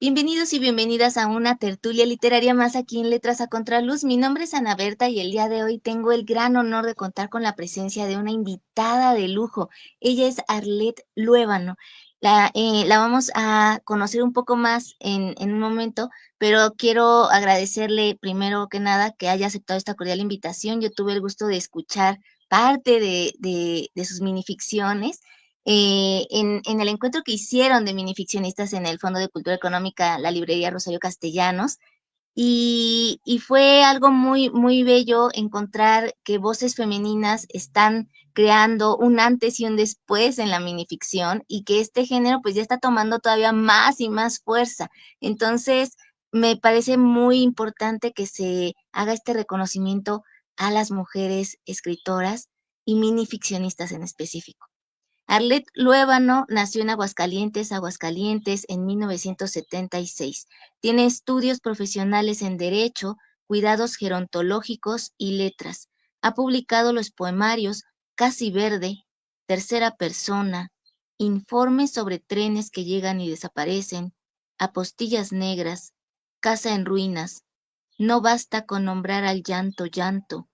Bienvenidos y bienvenidas a una tertulia literaria más aquí en Letras a Contraluz. Mi nombre es Ana Berta y el día de hoy tengo el gran honor de contar con la presencia de una invitada de lujo. Ella es Arlette Luébano. La vamos a conocer un poco más en un momento, pero quiero agradecerle primero que nada que haya aceptado esta cordial invitación. Yo tuve el gusto de escuchar parte de sus minificciones en el encuentro que hicieron de minificcionistas en el Fondo de Cultura Económica, la librería Rosario Castellanos, y fue algo muy, muy bello encontrar que voces femeninas están creando un antes y un después en la minificción y que este género pues ya está tomando todavía más y más fuerza. Entonces, me parece muy importante que se haga este reconocimiento a las mujeres escritoras y minificcionistas en específico. Arlette Luébano nació en Aguascalientes, en 1976. Tiene estudios profesionales en Derecho, Cuidados Gerontológicos y Letras. Ha publicado los poemarios Casi Verde, Tercera Persona, Informes sobre trenes que llegan y desaparecen, Apostillas Negras, Casa en Ruinas, No basta con nombrar al llanto, llanto,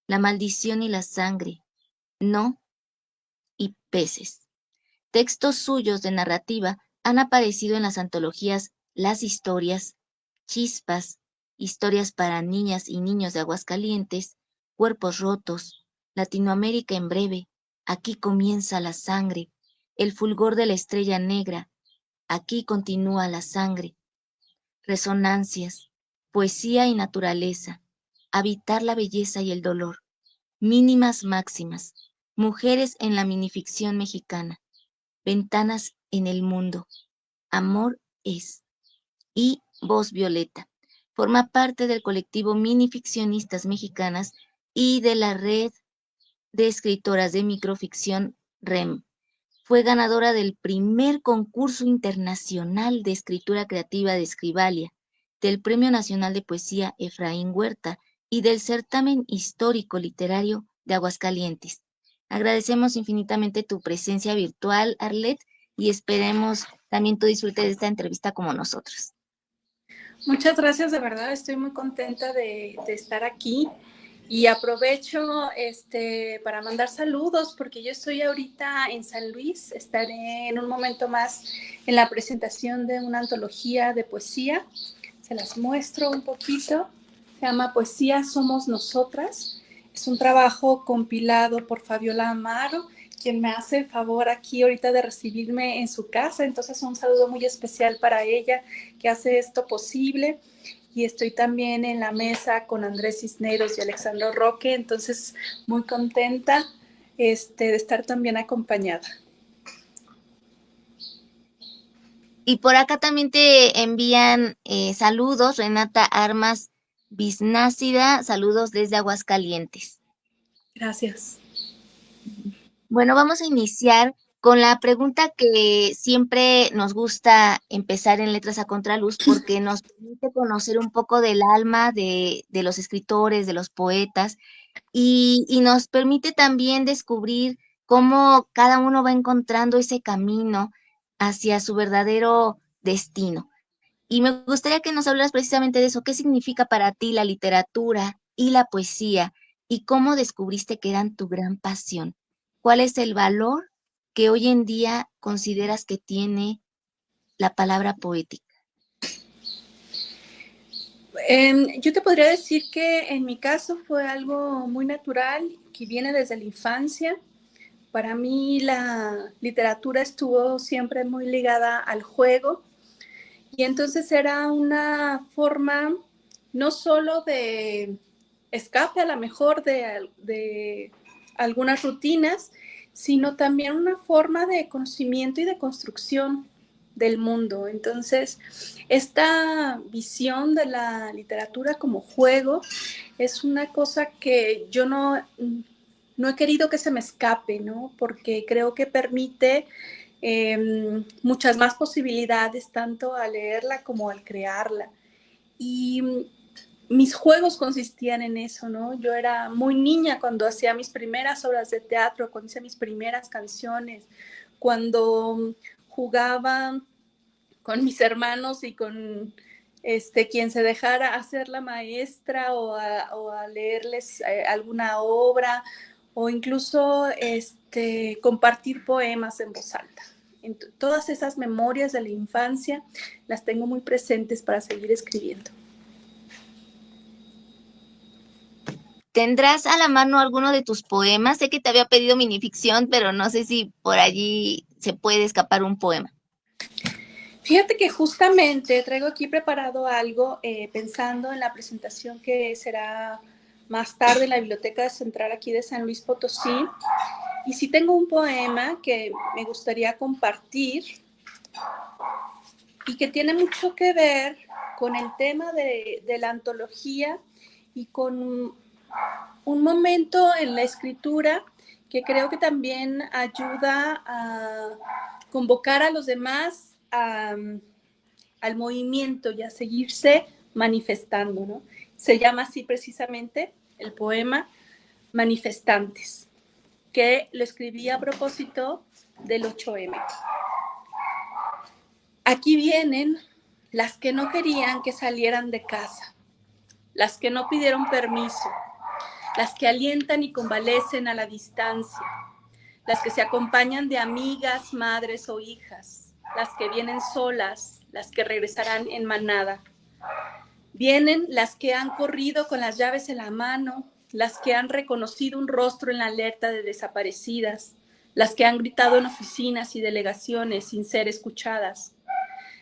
La maldición y la sangre, No y Peces. Textos suyos de narrativa han aparecido en las antologías Las Historias, Chispas, Historias para niñas y niños de Aguascalientes, Cuerpos Rotos, Latinoamérica en breve, Aquí comienza la sangre, El fulgor de la estrella negra, Aquí continúa la sangre, Resonancias, Poesía y naturaleza, Habitar la belleza y el dolor, Mínimas máximas, Mujeres en la minificción mexicana, Ventanas en el mundo, Amor es y Voz Violeta. Forma parte del colectivo Minificcionistas Mexicanas y de la red de escritoras de microficción REM. Fue ganadora del primer concurso internacional de escritura creativa de Escribalia, del Premio Nacional de Poesía Efraín Huerta y del Certamen Histórico Literario de Aguascalientes. Agradecemos infinitamente tu presencia virtual, Arlette, y esperemos también tu disfrute de esta entrevista como nosotros. Muchas gracias, de verdad, estoy muy contenta de estar aquí y aprovecho para mandar saludos porque yo estoy ahorita en San Luis, estaré en un momento más en la presentación de una antología de poesía, se las muestro un poquito, se llama Poesía Somos Nosotras, es un trabajo compilado por Fabiola Amaro, quien me hace el favor aquí ahorita de recibirme en su casa, entonces un saludo muy especial para ella que hace esto posible. Y estoy también en la mesa con Andrés Cisneros y Alexandro Roque, entonces muy contenta de estar también acompañada. Y por acá también te envían saludos, Renata Armas Biznácida, saludos desde Aguascalientes. Gracias. Bueno, vamos a iniciar con la pregunta que siempre nos gusta empezar en Letras a Contraluz porque nos permite conocer un poco del alma de los escritores, de los poetas y nos permite también descubrir cómo cada uno va encontrando ese camino hacia su verdadero destino. Y me gustaría que nos hablaras precisamente de eso. ¿Qué significa para ti la literatura y la poesía? ¿Y cómo descubriste que eran tu gran pasión? ¿Cuál es el valor que hoy en día consideras que tiene la palabra poética? Yo te podría decir que en mi caso fue algo muy natural, que viene desde la infancia. Para mí la literatura estuvo siempre muy ligada al juego y entonces era una forma no solo de escape a lo mejor de algunas rutinas, sino también una forma de conocimiento y de construcción del mundo. Entonces, esta visión de la literatura como juego es una cosa que yo no he querido que se me escape, ¿no? Porque creo que permite muchas más posibilidades tanto al leerla como al crearla. Y mis juegos consistían en eso, ¿no? Yo era muy niña cuando hacía mis primeras obras de teatro, cuando hice mis primeras canciones, cuando jugaba mis hermanos y con quien se dejara hacer la maestra o a leerles alguna obra o incluso compartir poemas en voz alta. Todas esas memorias de la infancia las tengo muy presentes para seguir escribiendo. ¿Tendrás a la mano alguno de tus poemas? Sé que te había pedido minificción, pero no sé si por allí se puede escapar un poema. Fíjate que justamente traigo aquí preparado algo pensando en la presentación que será más tarde en la Biblioteca Central aquí de San Luis Potosí. Y sí tengo un poema que me gustaría compartir y que tiene mucho que ver con el tema de la antología y con un momento en la escritura que creo que también ayuda a convocar a los demás al movimiento y a seguirse manifestando, ¿no? Se llama así precisamente el poema Manifestantes, que lo escribí a propósito del 8M. Aquí vienen las que no querían que salieran de casa, las que no pidieron permiso, las que alientan y convalecen a la distancia, las que se acompañan de amigas, madres o hijas, las que vienen solas, las que regresarán en manada. Vienen las que han corrido con las llaves en la mano, las que han reconocido un rostro en la alerta de desaparecidas, las que han gritado en oficinas y delegaciones sin ser escuchadas,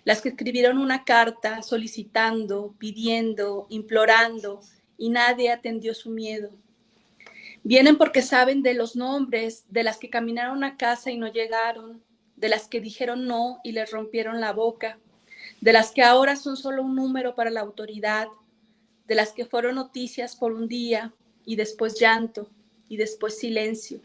las que escribieron una carta solicitando, pidiendo, implorando, y nadie atendió su miedo. Vienen porque saben de los nombres, de las que caminaron a casa y no llegaron, de las que dijeron no y les rompieron la boca, de las que ahora son solo un número para la autoridad, de las que fueron noticias por un día y después llanto y después silencio.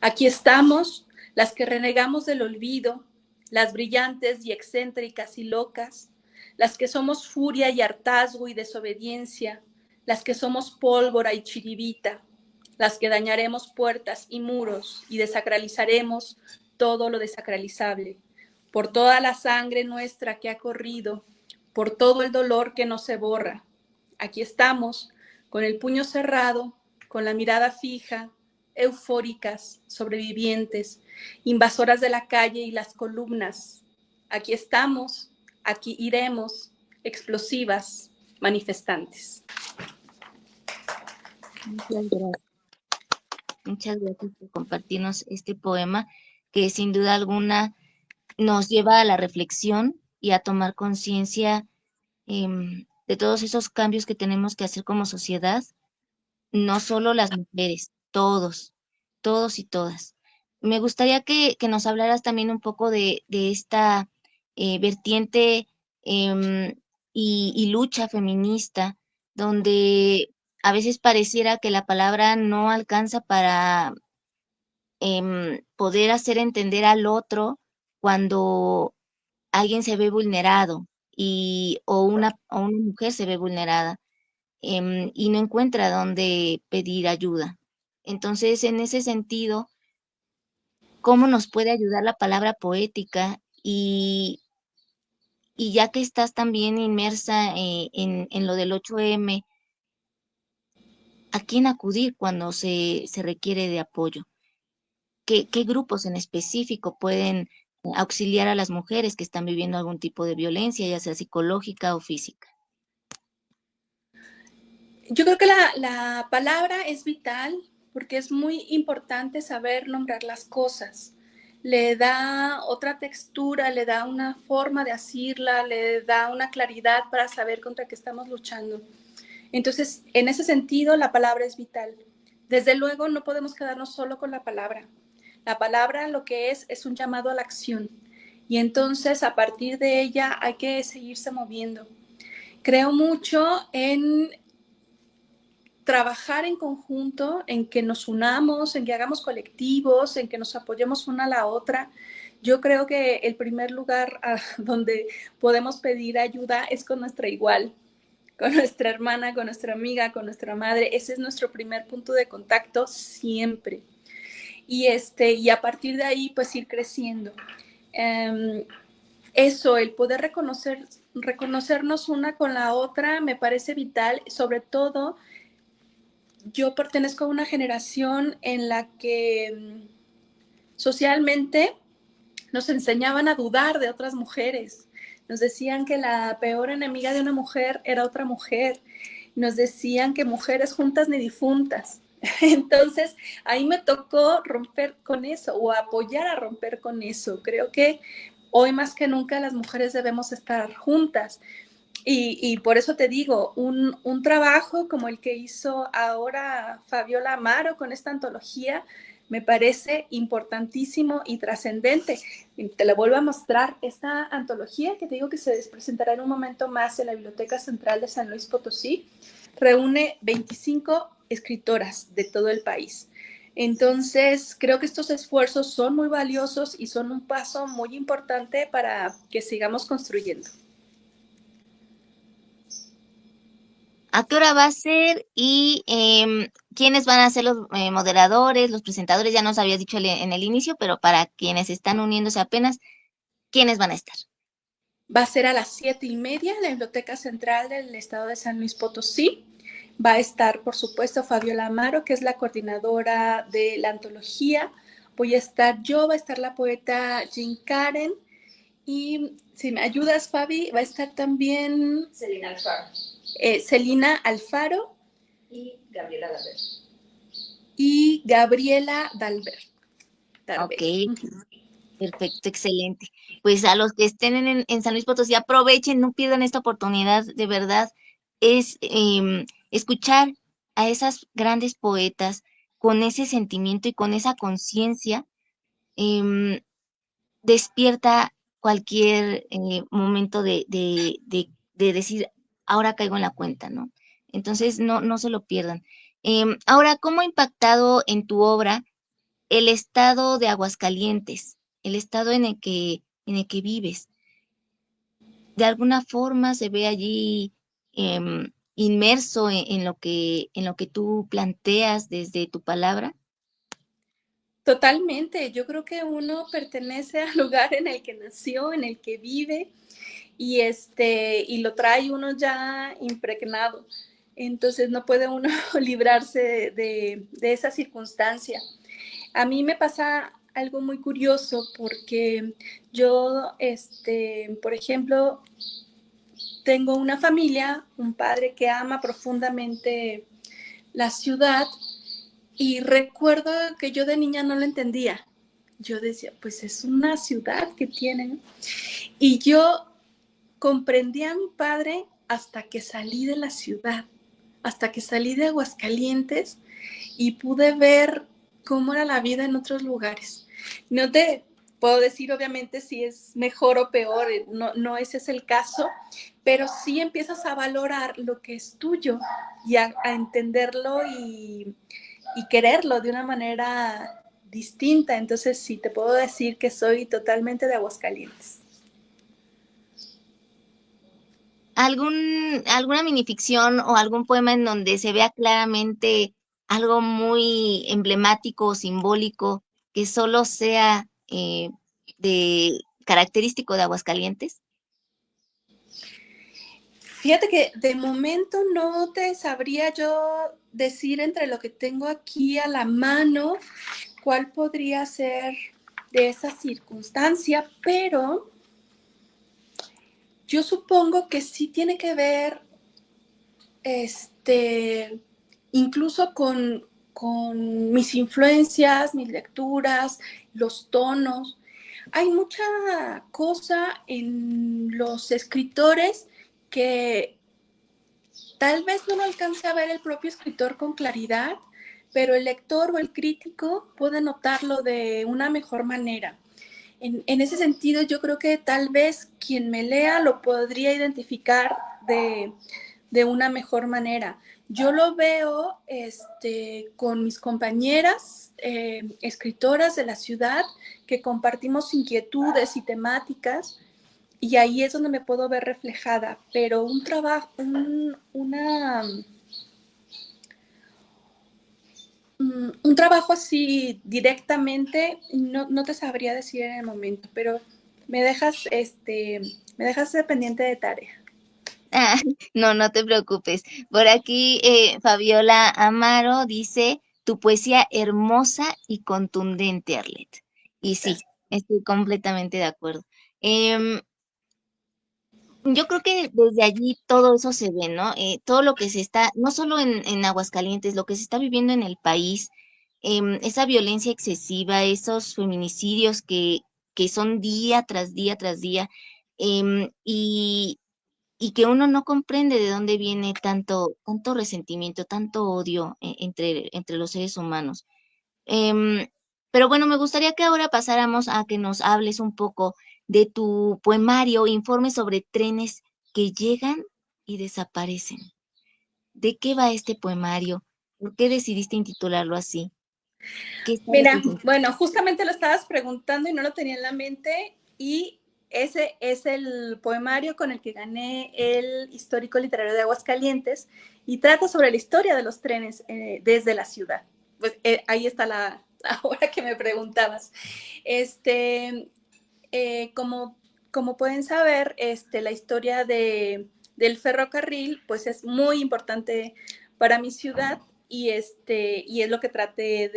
Aquí estamos, las que renegamos del olvido, las brillantes y excéntricas y locas, las que somos furia y hartazgo y desobediencia, las que somos pólvora y chiribita, las que dañaremos puertas y muros y desacralizaremos todo lo desacralizable, por toda la sangre nuestra que ha corrido, por todo el dolor que no se borra. Aquí estamos, con el puño cerrado, con la mirada fija, eufóricas, sobrevivientes, invasoras de la calle y las columnas. Aquí estamos, aquí iremos, explosivas, manifestantes. Muchas gracias. Muchas gracias por compartirnos este poema que sin duda alguna nos lleva a la reflexión y a tomar conciencia de todos esos cambios que tenemos que hacer como sociedad, no solo las mujeres, todos y todas. Me gustaría que nos hablaras también un poco de esta vertiente y lucha feminista, donde a veces pareciera que la palabra no alcanza para poder hacer entender al otro cuando alguien se ve vulnerado o una mujer se ve vulnerada y no encuentra dónde pedir ayuda. Entonces, en ese sentido, ¿cómo nos puede ayudar la palabra poética? Y ya que estás también inmersa en lo del 8M, ¿a quién acudir cuando se requiere de apoyo? ¿Qué grupos en específico pueden auxiliar a las mujeres que están viviendo algún tipo de violencia, ya sea psicológica o física? Yo creo que la palabra es vital porque es muy importante saber nombrar las cosas. Le da otra textura, le da una forma de decirla, le da una claridad para saber contra qué estamos luchando. Entonces, en ese sentido, la palabra es vital. Desde luego, no podemos quedarnos solo con la palabra. La palabra lo que es un llamado a la acción. Y entonces, a partir de ella, hay que seguirse moviendo. Creo mucho en trabajar en conjunto, en que nos unamos, en que hagamos colectivos, en que nos apoyemos una a la otra. Yo creo que el primer lugar donde podemos pedir ayuda es con nuestra igual, con nuestra hermana, con nuestra amiga, con nuestra madre. Ese es nuestro primer punto de contacto siempre. Y a partir de ahí, pues ir creciendo. eso, el poder reconocernos una con la otra me parece vital. Sobre todo, yo pertenezco a una generación en la que socialmente nos enseñaban a dudar de otras mujeres. Nos decían que la peor enemiga de una mujer era otra mujer. Nos decían que mujeres juntas ni difuntas. Entonces, ahí me tocó romper con eso o apoyar a romper con eso. Creo que hoy más que nunca las mujeres debemos estar juntas. Y por eso te digo, un trabajo como el que hizo ahora Fabiola Amaro con esta antología me parece importantísimo y trascendente. Te la vuelvo a mostrar, esta antología que te digo que se presentará en un momento más en la Biblioteca Central de San Luis Potosí, reúne 25 escritoras de todo el país. Entonces, creo que estos esfuerzos son muy valiosos y son un paso muy importante para que sigamos construyendo. ¿A qué hora va a ser? Y quiénes van a ser los moderadores, los presentadores, ya nos habías dicho en el inicio, pero para quienes están uniéndose apenas, ¿quiénes van a estar? Va a ser a las 7:30 en la Biblioteca Central del Estado de San Luis Potosí. Va a estar, por supuesto, Fabiola Amaro, que es la coordinadora de la antología. Voy a estar yo, va a estar la poeta Jean Karen. Y si me ayudas, Fabi, va a estar también Celina Alfaro y Gabriela Dalbert. Y Gabriela Dalbert. Ok, perfecto, excelente. Pues a los que estén en San Luis Potosí, aprovechen, no pierdan esta oportunidad, de verdad, es escuchar a esas grandes poetas con ese sentimiento y con esa conciencia, em, despierta cualquier momento de decir, ahora caigo en la cuenta, ¿no? Entonces, no se lo pierdan. Ahora, ¿cómo ha impactado en tu obra el estado de Aguascalientes, el estado en el que vives? ¿De alguna forma se ve allí inmerso en lo que tú planteas desde tu palabra? Totalmente, yo creo que uno pertenece al lugar en el que nació, en el que vive y lo trae uno ya impregnado. Entonces no puede uno librarse de esa circunstancia. A mí me pasa algo muy curioso porque yo, por ejemplo, tengo una familia, un padre que ama profundamente la ciudad y recuerdo que yo de niña no lo entendía. Yo decía, pues es una ciudad que tiene. Y yo comprendí a mi padre hasta que salí de la ciudad, hasta que salí de Aguascalientes y pude ver cómo era la vida en otros lugares. No te puedo decir obviamente si es mejor o peor, no ese es el caso, pero sí empiezas a valorar lo que es tuyo y a entenderlo y quererlo de una manera distinta. Entonces sí, te puedo decir que soy totalmente de Aguascalientes. ¿Alguna minificción o algún poema en donde se vea claramente algo muy emblemático o simbólico que solo sea de característico de Aguascalientes? Fíjate que de momento no te sabría yo decir entre lo que tengo aquí a la mano cuál podría ser de esa circunstancia, pero yo supongo que sí tiene que ver, incluso con mis influencias, mis lecturas, los tonos. Hay mucha cosa en los escritores que tal vez no lo alcance a ver el propio escritor con claridad, pero el lector o el crítico puede notarlo de una mejor manera. En ese sentido, yo creo que tal vez quien me lea lo podría identificar de una mejor manera. Yo lo veo con mis compañeras escritoras de la ciudad que compartimos inquietudes y temáticas y ahí es donde me puedo ver reflejada, pero un trabajo, un trabajo así directamente no te sabría decir en el momento, pero Me dejas, me dejas pendiente de tarea. Ah, no, no te preocupes. Por aquí, Fabiola Amaro dice, tu poesía hermosa y contundente, Arlet. Y sí, Gracias. estoy completamente de acuerdo. Em, yo creo que desde allí todo eso se ve, ¿no? Todo lo que se está, no solo en Aguascalientes, lo que se está viviendo en el país, esa violencia excesiva, esos feminicidios que son día tras día tras día, y que uno no comprende de dónde viene tanto resentimiento, tanto odio entre los seres humanos. Em, pero bueno, me gustaría que ahora pasáramos a que nos hables un poco de tu poemario, informe sobre trenes que llegan y desaparecen. ¿De qué va este poemario? ¿Por qué decidiste intitularlo así? ¿Qué está Mira, representando? bueno, justamente lo estabas preguntando y no lo tenía en la mente y ese es el poemario con el que gané el Histórico Literario de Aguascalientes y trata sobre la historia de los trenes desde la ciudad. Pues ahí está la ahora que me preguntabas. Este, como, como pueden saber, la historia del ferrocarril pues es muy importante para mi ciudad y es lo que traté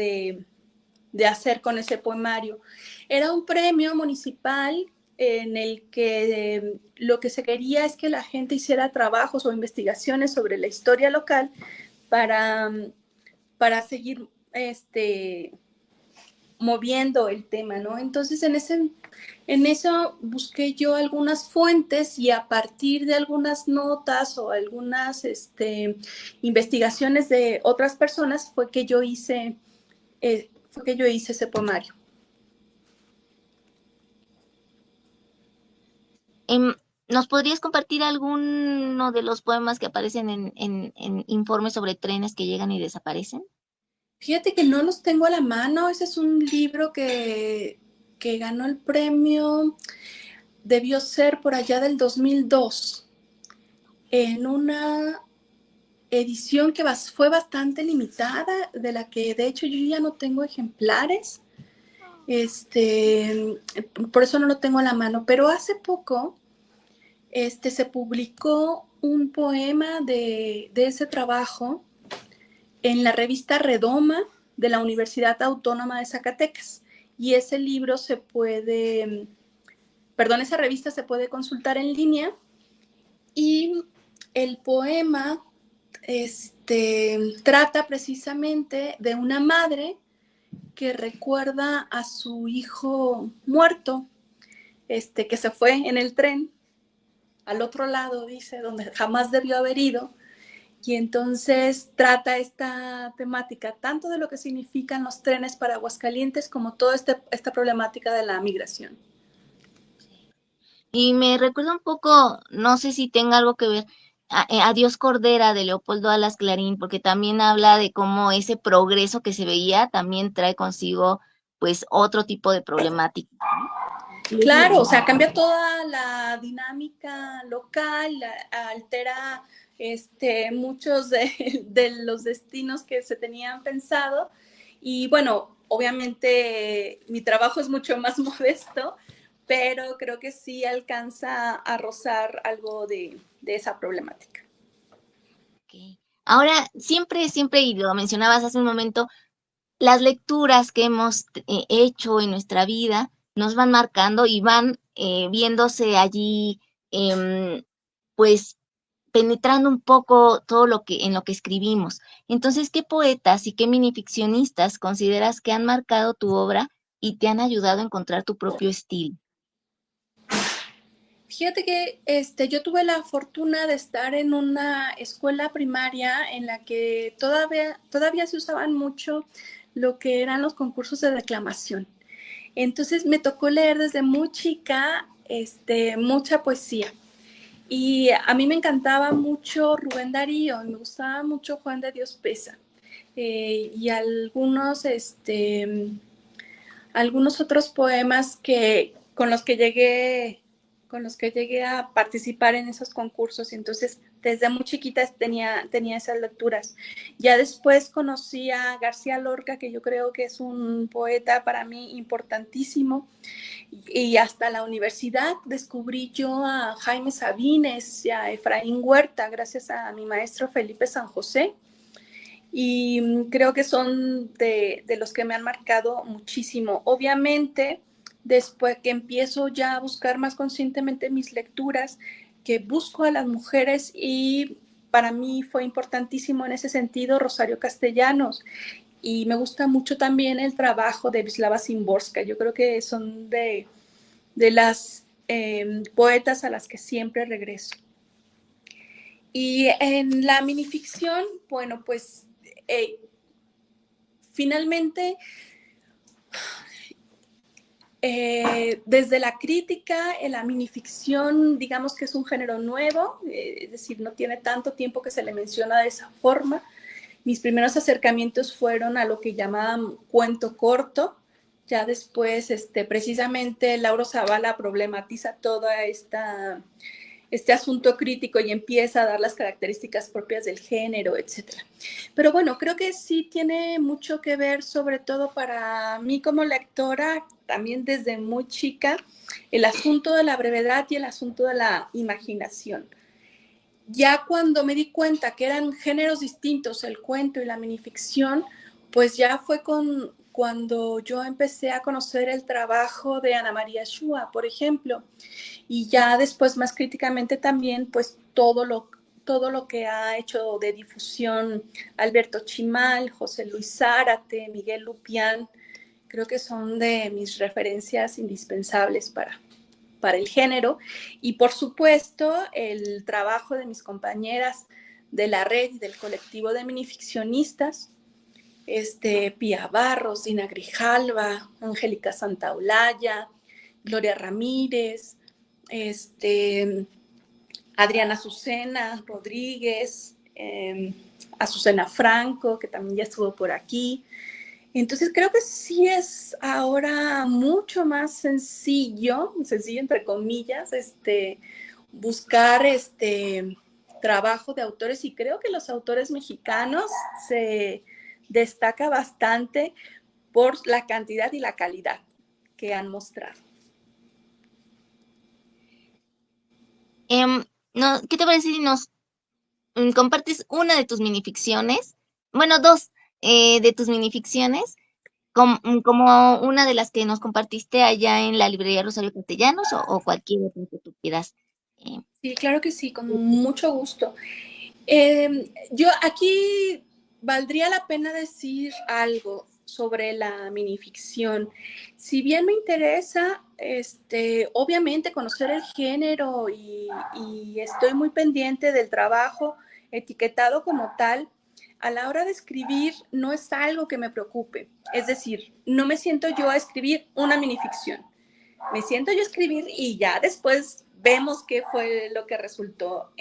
de hacer con ese poemario. Era un premio municipal en el que lo que se quería es que la gente hiciera trabajos o investigaciones sobre la historia local para, para seguir moviendo el tema, ¿no? Entonces en eso busqué yo algunas fuentes y a partir de algunas notas o algunas investigaciones de otras personas fue que yo hice ese poemario. Em, ¿Nos podrías compartir alguno de los poemas que aparecen en informes sobre trenes que llegan y desaparecen? Fíjate que no los tengo a la mano, ese es un libro que ganó el premio, debió ser por allá del 2002, en una edición que fue bastante limitada, de la que de hecho yo ya no tengo ejemplares, por eso no lo tengo a la mano, pero hace poco se publicó un poema de ese trabajo en la revista Redoma de la Universidad Autónoma de Zacatecas. Y ese libro esa revista se puede consultar en línea. Y el poema trata precisamente de una madre que recuerda a su hijo muerto, que se fue en el tren al otro lado, dice, donde jamás debió haber ido. Y entonces trata esta temática tanto de lo que significan los trenes para Aguascalientes como toda esta problemática de la migración. Y me recuerda un poco, no sé si tenga algo que ver, Adiós Cordera de Leopoldo Alas Clarín, porque también habla de cómo ese progreso que se veía también trae consigo pues otro tipo de problemática, ¿no? Y es Claro, o lo- sea, cambia toda la dinámica local, altera muchos de los destinos que se tenían pensado. Y bueno, obviamente mi trabajo es mucho más modesto, pero creo que sí alcanza a rozar algo de esa problemática. Ok. Ahora, siempre, y lo mencionabas hace un momento, las lecturas que hemos hecho en nuestra vida nos van marcando y van viéndose allí, em, pues penetrando un poco todo lo que en lo que escribimos. Entonces, ¿qué poetas y qué minificcionistas consideras que han marcado tu obra y te han ayudado a encontrar tu propio estilo? Fíjate que yo tuve la fortuna de estar en una escuela primaria en la que todavía se usaban mucho lo que eran los concursos de declamación. Entonces me tocó leer desde muy chica mucha poesía. Y a mí me encantaba mucho Rubén Darío, y me gustaba mucho Juan de Dios Pesa. Y algunos otros poemas con los que llegué a participar en esos concursos. Y entonces Desde muy chiquita tenía esas lecturas. Ya después conocí a García Lorca, que yo creo que es un poeta para mí importantísimo. Y hasta la universidad descubrí yo a Jaime Sabines y a Efraín Huerta, gracias a mi maestro Felipe San José. Y creo que son de los que me han marcado muchísimo. Obviamente, después que empiezo ya a buscar más conscientemente mis lecturas, que busco a las mujeres, y para mí fue importantísimo en ese sentido Rosario Castellanos. Y me gusta mucho también el trabajo de Wisława Szymborska. Yo creo que son de las poetas a las que siempre regreso. Y en la minificción, bueno, pues finalmente, desde la crítica, en la minificción, digamos que es un género nuevo, es decir, no tiene tanto tiempo que se le menciona de esa forma. Mis primeros acercamientos fueron a lo que llamaban cuento corto. Ya después, precisamente, Lauro Zavala problematiza todo este asunto crítico y empieza a dar las características propias del género, etc. Pero bueno, creo que sí tiene mucho que ver, sobre todo para mí como lectora, también desde muy chica, el asunto de la brevedad y el asunto de la imaginación. Ya cuando me di cuenta que eran géneros distintos, el cuento y la minificción, pues ya fue cuando yo empecé a conocer el trabajo de Ana María Shua, por ejemplo, y ya después más críticamente también, pues todo lo que ha hecho de difusión Alberto Chimal, José Luis Zárate, Miguel Lupián, creo que son de mis referencias indispensables para el género. Y por supuesto, el trabajo de mis compañeras de la red y del colectivo de minificcionistas, Pía Barros, Dina Grijalva, Angélica Santaolalla, Gloria Ramírez, Adriana Azucena Rodríguez, Azucena Franco, que también ya estuvo por aquí. Entonces creo que sí es ahora mucho más sencillo entre comillas, buscar trabajo de autores, y creo que los autores mexicanos se destaca bastante por la cantidad y la calidad que han mostrado. No, ¿qué te parece si nos compartes una de tus minificciones? Bueno, dos de tus minificciones, como una de las que nos compartiste allá en la librería Rosario Castellanos o cualquier otra que tú quieras. eh, Sí, claro que sí, con mucho gusto. Yo aquí valdría la pena decir algo sobre la minificción. Si bien me interesa, obviamente conocer el género y estoy muy pendiente del trabajo etiquetado como tal, a la hora de escribir no es algo que me preocupe. Es decir, no me siento yo a escribir una minificción. Me siento yo a escribir y ya después vemos qué fue lo que resultó.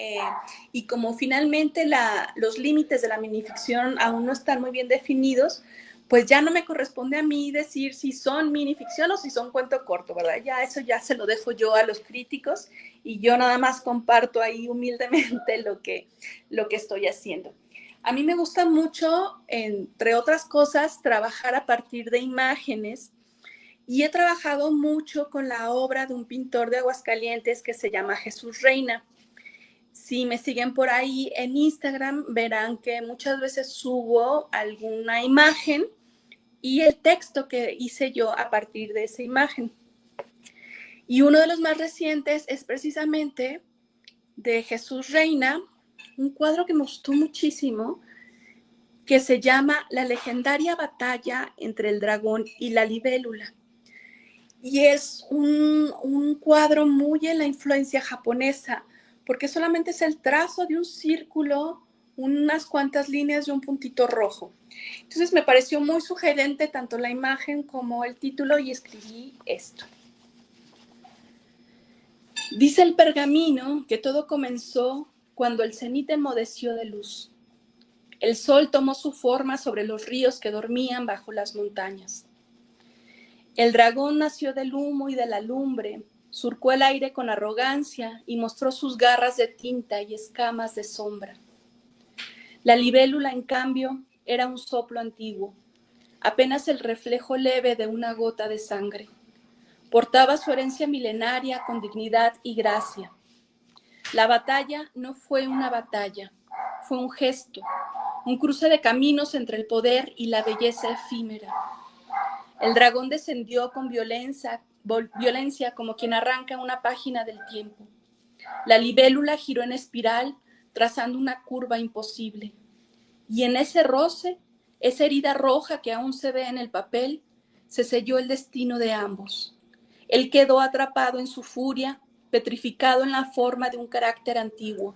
Y como finalmente los límites de la minificción aún no están muy bien definidos, pues ya no me corresponde a mí decir si son minificción o si son cuento corto, ¿verdad? Ya eso ya se lo dejo yo a los críticos, y yo nada más comparto ahí humildemente lo que estoy haciendo. A mí me gusta mucho, entre otras cosas, trabajar a partir de imágenes. Y he trabajado mucho con la obra de un pintor de Aguascalientes que se llama Jesús Reina. Si me siguen por ahí en Instagram, verán que muchas veces subo alguna imagen y el texto que hice yo a partir de esa imagen. Y uno de los más recientes es precisamente de Jesús Reina, un cuadro que me gustó muchísimo, que se llama La legendaria batalla entre el dragón y la libélula. Y es un cuadro muy en la influencia japonesa, porque solamente es el trazo de un círculo, unas cuantas líneas y un puntito rojo. Entonces me pareció muy sugerente tanto la imagen como el título, y escribí esto. Dice el pergamino que todo comenzó cuando el cenit enmudeció de luz. El sol tomó su forma sobre los ríos que dormían bajo las montañas. El dragón nació del humo y de la lumbre, surcó el aire con arrogancia y mostró sus garras de tinta y escamas de sombra. La libélula, en cambio, era un soplo antiguo, apenas el reflejo leve de una gota de sangre. Portaba su herencia milenaria con dignidad y gracia. La batalla no fue una batalla, fue un gesto, un cruce de caminos entre el poder y la belleza efímera. El dragón descendió con violencia como quien arranca una página del tiempo. La libélula giró en espiral, trazando una curva imposible. Y en ese roce, esa herida roja que aún se ve en el papel, se selló el destino de ambos. Él quedó atrapado en su furia, petrificado en la forma de un carácter antiguo.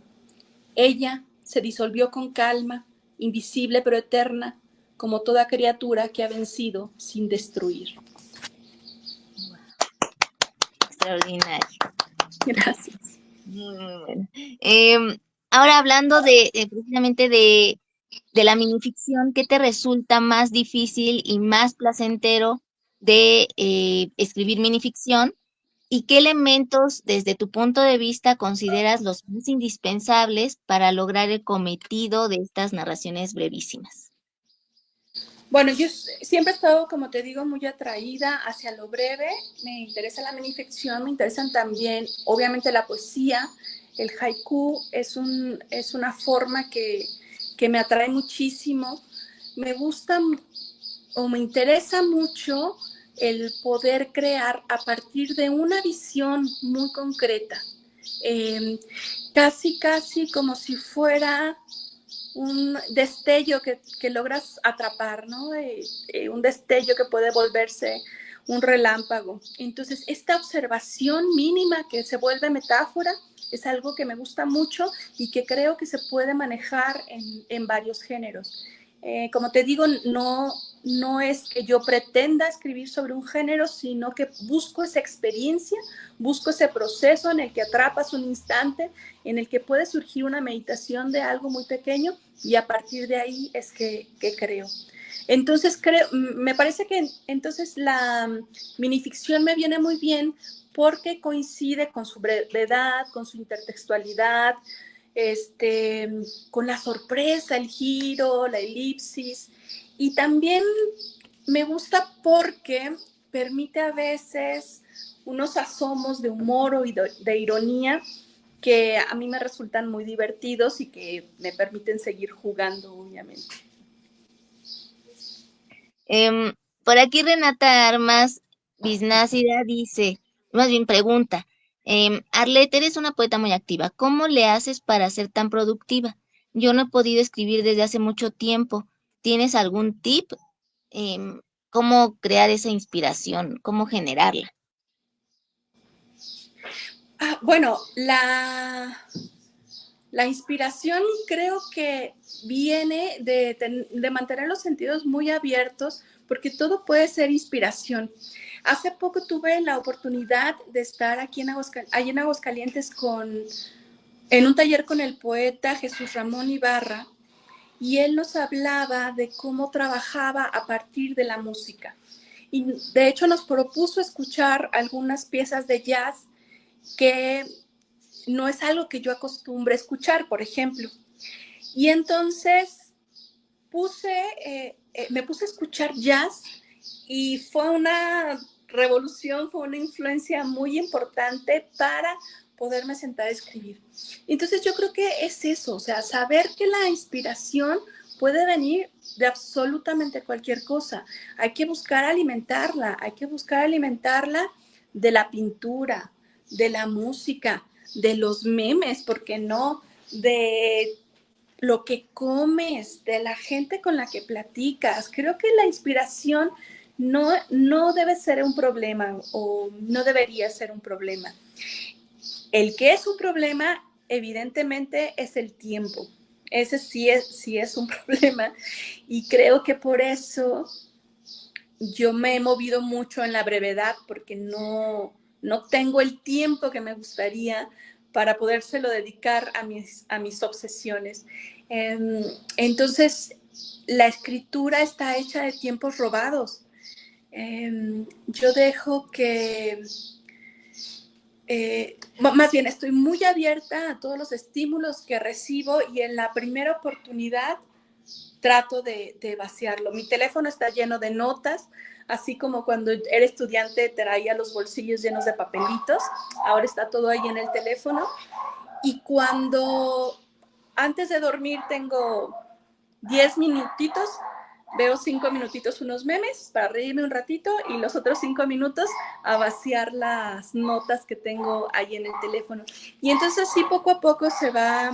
Ella se disolvió con calma, invisible pero eterna, como toda criatura que ha vencido sin destruir. Extraordinario. Gracias. Muy, muy bueno. Ahora hablando precisamente de la minificción, ¿qué te resulta más difícil y más placentero de escribir minificción? ¿Y qué elementos, desde tu punto de vista, consideras los más indispensables para lograr el cometido de estas narraciones brevísimas? Bueno, yo siempre he estado, como te digo, muy atraída hacia lo breve. Me interesa la minificción, me interesan también, obviamente, la poesía. El haiku es una forma que me atrae muchísimo. Me gusta o me interesa mucho el poder crear a partir de una visión muy concreta. Casi como si fuera un destello que logras atrapar, ¿no? Un destello que puede volverse un relámpago. Entonces, esta observación mínima que se vuelve metáfora es algo que me gusta mucho y que creo que se puede manejar en varios géneros. Como te digo, no es que yo pretenda escribir sobre un género, sino que busco esa experiencia, busco ese proceso en el que atrapas un instante, en el que puede surgir una meditación de algo muy pequeño y a partir de ahí es que creo. Entonces, me parece que entonces la minificción me viene muy bien porque coincide con su brevedad, con su intertextualidad, con la sorpresa, el giro, la elipsis. Y también me gusta porque permite a veces unos asomos de humor o de ironía que a mí me resultan muy divertidos y que me permiten seguir jugando, obviamente. Por aquí Renata Armas Biznácida dice, más bien pregunta, Arlette, eres una poeta muy activa, ¿cómo le haces para ser tan productiva? Yo no he podido escribir desde hace mucho tiempo. ¿Tienes algún tip? Em, ¿Cómo crear esa inspiración? ¿Cómo generarla? Bueno, la inspiración creo que viene de mantener los sentidos muy abiertos, porque todo puede ser inspiración. Hace poco tuve la oportunidad de estar aquí en Aguascalientes en un taller con el poeta Jesús Ramón Ibarra, y él nos hablaba de cómo trabajaba a partir de la música. Y de hecho nos propuso escuchar algunas piezas de jazz que no es algo que yo acostumbre escuchar, por ejemplo. Y entonces me puse a escuchar jazz y fue una revolución, fue una influencia muy importante para poderme sentar a escribir. Entonces yo creo que es eso, o sea, saber que la inspiración puede venir de absolutamente cualquier cosa. Hay que buscar alimentarla de la pintura, de la música, de los memes, ¿por qué no? De lo que comes, de la gente con la que platicas. Creo que la inspiración no debe ser un problema o no debería ser un problema. El que es un problema, evidentemente, es el tiempo. Ese sí es un problema y creo que por eso yo me he movido mucho en la brevedad porque no tengo el tiempo que me gustaría para podérselo dedicar a mis obsesiones. Entonces, la escritura está hecha de tiempos robados. Yo dejo que más bien estoy muy abierta a todos los estímulos que recibo y en la primera oportunidad trato de vaciarlo. Mi teléfono está lleno de notas, así como cuando era estudiante traía los bolsillos llenos de papelitos, ahora está todo ahí en el teléfono. Y cuando antes de dormir tengo 10 minutitos, veo 5 minutitos unos memes para reírme un ratito y los otros 5 minutos a vaciar las notas que tengo ahí en el teléfono. Y entonces sí, poco a poco se va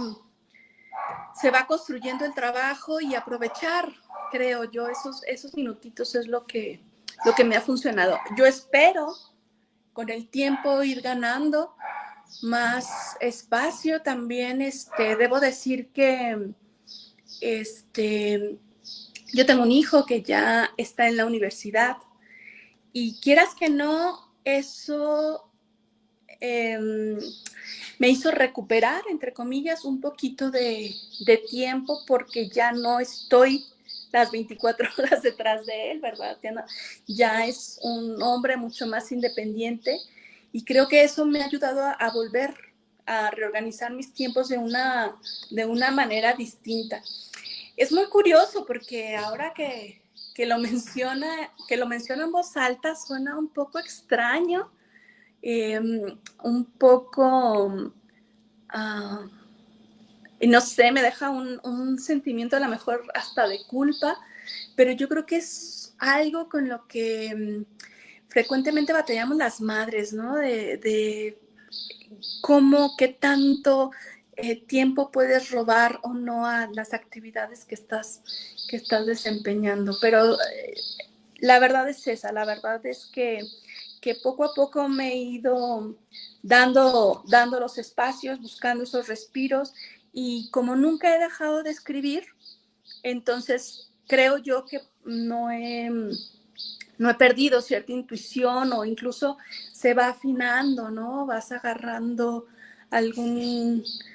construyendo el trabajo y aprovechar, creo yo, esos minutitos es lo que me ha funcionado. Yo espero con el tiempo ir ganando más espacio también. Debo decir que yo tengo un hijo que ya está en la universidad y quieras que no, eso me hizo recuperar, entre comillas, un poquito de tiempo porque ya no estoy las 24 horas detrás de él, ¿verdad? Ya es un hombre mucho más independiente y creo que eso me ha ayudado a volver a reorganizar mis tiempos de una manera distinta. Es muy curioso porque ahora que lo menciona en voz alta suena un poco extraño, un poco, no sé, me deja un sentimiento a lo mejor hasta de culpa, pero yo creo que es algo con lo que frecuentemente batallamos las madres, ¿no? De cómo, qué tanto tiempo puedes robar o no a las actividades que estás desempeñando. Pero la verdad es esa, la verdad es que poco a poco me he ido dando los espacios, buscando esos respiros y como nunca he dejado de escribir, entonces creo yo que no he perdido cierta intuición o incluso se va afinando, ¿no? Vas agarrando algunos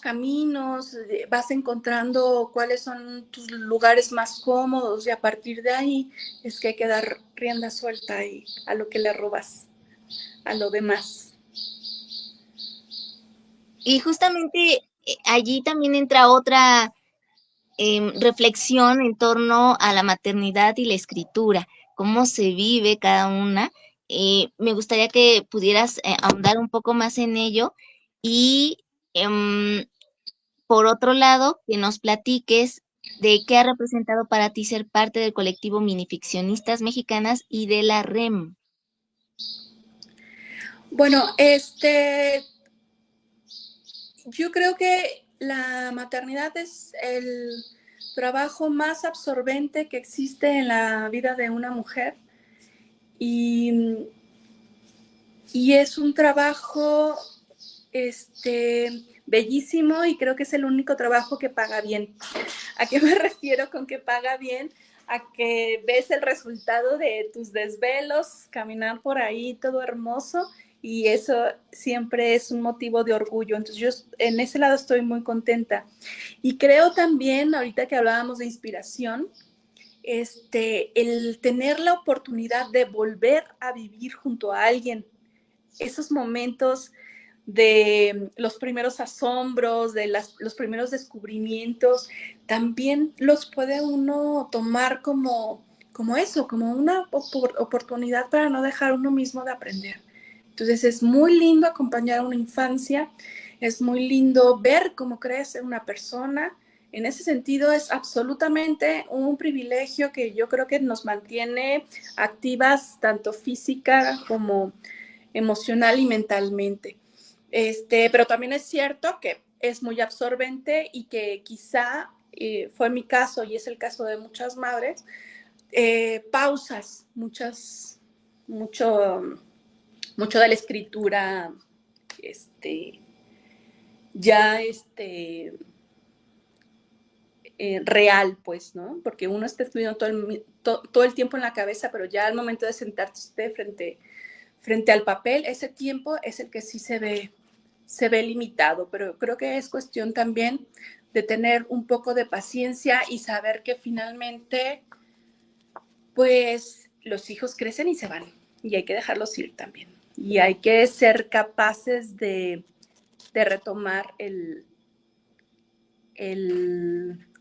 caminos, vas encontrando cuáles son tus lugares más cómodos y a partir de ahí es que hay que dar rienda suelta y a lo que le robas a lo demás. Y justamente allí también entra otra reflexión en torno a la maternidad y la escritura, cómo se vive cada una. Me gustaría que pudieras ahondar un poco más en ello y, em, por otro lado, que nos platiques de qué ha representado para ti ser parte del colectivo Minificcionistas Mexicanas y de la REM. Bueno, yo creo que la maternidad es el trabajo más absorbente que existe en la vida de una mujer y es un trabajo bellísimo y creo que es el único trabajo que paga bien. ¿A qué me refiero con que paga bien? A que ves el resultado de tus desvelos, caminar por ahí todo hermoso y eso siempre es un motivo de orgullo. Entonces yo en ese lado estoy muy contenta. Y creo también, ahorita que hablábamos de inspiración, el tener la oportunidad de volver a vivir junto a alguien esos momentos de los primeros asombros, de los primeros descubrimientos, también los puede uno tomar como eso, como una oportunidad para no dejar uno mismo de aprender. Entonces es muy lindo acompañar a una infancia, es muy lindo ver cómo crece una persona. En ese sentido es absolutamente un privilegio que yo creo que nos mantiene activas tanto física como emocional y mentalmente. Pero también es cierto que es muy absorbente y que quizá fue mi caso y es el caso de muchas madres, pausas, mucho de la escritura, ya real, pues, ¿no? Porque uno está escribiendo todo el tiempo en la cabeza, pero ya al momento de sentarse frente al papel, ese tiempo es el que sí se ve limitado, pero creo que es cuestión también de tener un poco de paciencia y saber que finalmente, pues, los hijos crecen y se van. y hay que dejarlos ir también. Y hay que ser capaces de retomar el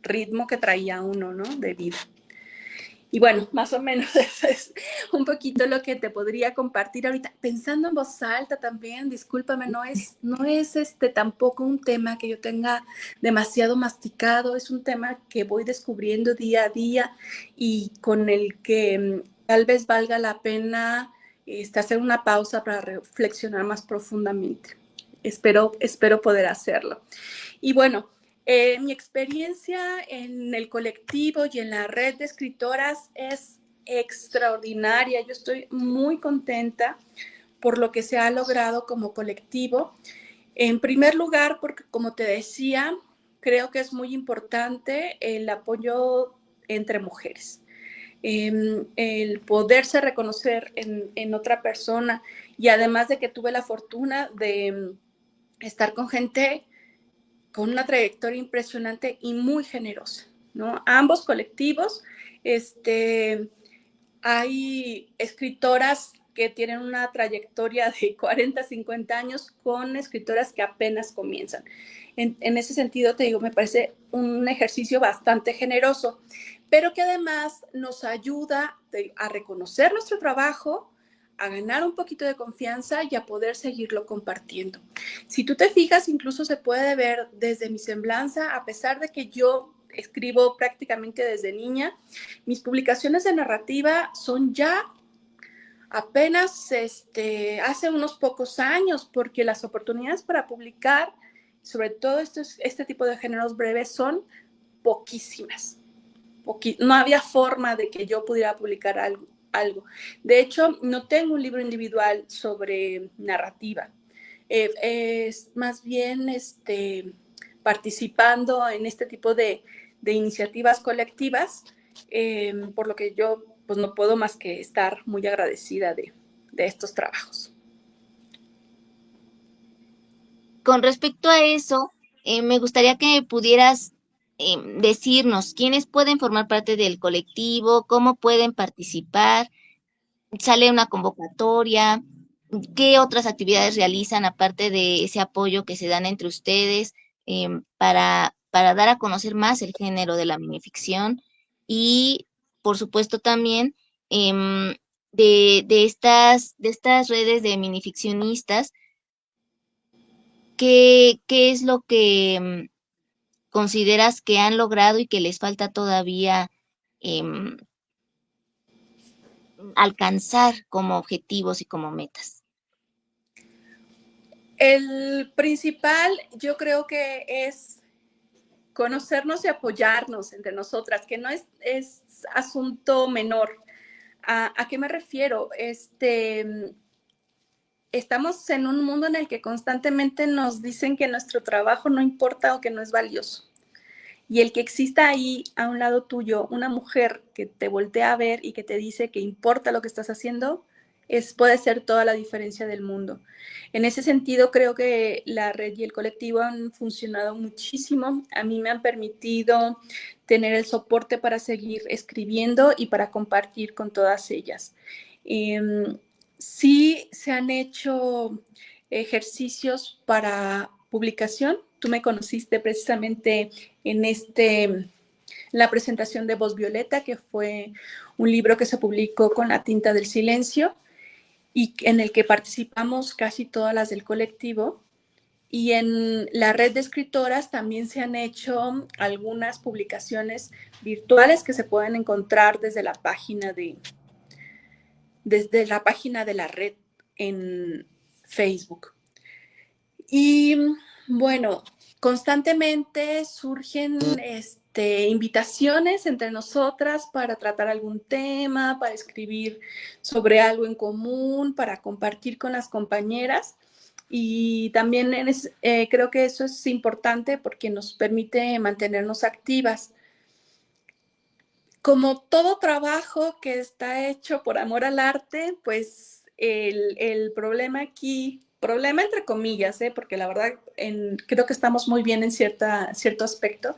ritmo que traía uno, ¿no? De vida. Y bueno, más o menos eso es un poquito lo que te podría compartir ahorita. Pensando en voz alta también, discúlpame, no es tampoco un tema que yo tenga demasiado masticado, es un tema que voy descubriendo día a día y con el que tal vez valga la pena hacer una pausa para reflexionar más profundamente. Espero poder hacerlo. Y bueno, mi experiencia en el colectivo y en la red de escritoras es extraordinaria. Yo estoy muy contenta por lo que se ha logrado como colectivo. En primer lugar, porque como te decía, creo que es muy importante el apoyo entre mujeres. El poderse reconocer en otra persona y además de que tuve la fortuna de estar con gente con una trayectoria impresionante y muy generosa, ¿no? Ambos colectivos, hay escritoras que tienen una trayectoria de 40, 50 años con escritoras que apenas comienzan. En ese sentido, te digo, me parece un ejercicio bastante generoso, pero que además nos ayuda a reconocer nuestro trabajo, a ganar un poquito de confianza y a poder seguirlo compartiendo. Si tú te fijas, incluso se puede ver desde mi semblanza, a pesar de que yo escribo prácticamente desde niña, mis publicaciones de narrativa son ya apenas hace unos pocos años, porque las oportunidades para publicar, sobre todo este tipo de géneros breves, son poquísimas. No había forma de que yo pudiera publicar algo. De hecho, no tengo un libro individual sobre narrativa. Es más bien participando en este tipo de iniciativas colectivas, por lo que yo pues no puedo más que estar muy agradecida de estos trabajos. Con respecto a eso, me gustaría que pudieras decirnos quiénes pueden formar parte del colectivo, cómo pueden participar, sale una convocatoria, qué otras actividades realizan aparte de ese apoyo que se dan entre ustedes para dar a conocer más el género de la minificción y, por supuesto, también de estas redes de minificcionistas. ¿Qué es lo que consideras que han logrado y que les falta todavía em, alcanzar como objetivos y como metas? El principal, yo creo que es conocernos y apoyarnos entre nosotras, que no es asunto menor. ¿A qué me refiero? Estamos en un mundo en el que constantemente nos dicen que nuestro trabajo no importa o que no es valioso. Y el que exista ahí a un lado tuyo una mujer que te voltea a ver y que te dice que importa lo que estás haciendo, puede ser toda la diferencia del mundo. En ese sentido, creo que la red y el colectivo han funcionado muchísimo. A mí me han permitido tener el soporte para seguir escribiendo y para compartir con todas ellas. Sí se han hecho ejercicios para publicación. Tú me conociste precisamente en la presentación de Voz Violeta, que fue un libro que se publicó con la tinta del silencio y en el que participamos casi todas las del colectivo. Y en la red de escritoras también se han hecho algunas publicaciones virtuales que se pueden encontrar desde la página de la red en Facebook. Y bueno, constantemente surgen invitaciones entre nosotras para tratar algún tema, para escribir sobre algo en común, para compartir con las compañeras. Y también creo que eso es importante porque nos permite mantenernos activas. Como todo trabajo que está hecho por amor al arte, pues el problema aquí, problema entre comillas, porque la verdad creo que estamos muy bien en cierto aspecto,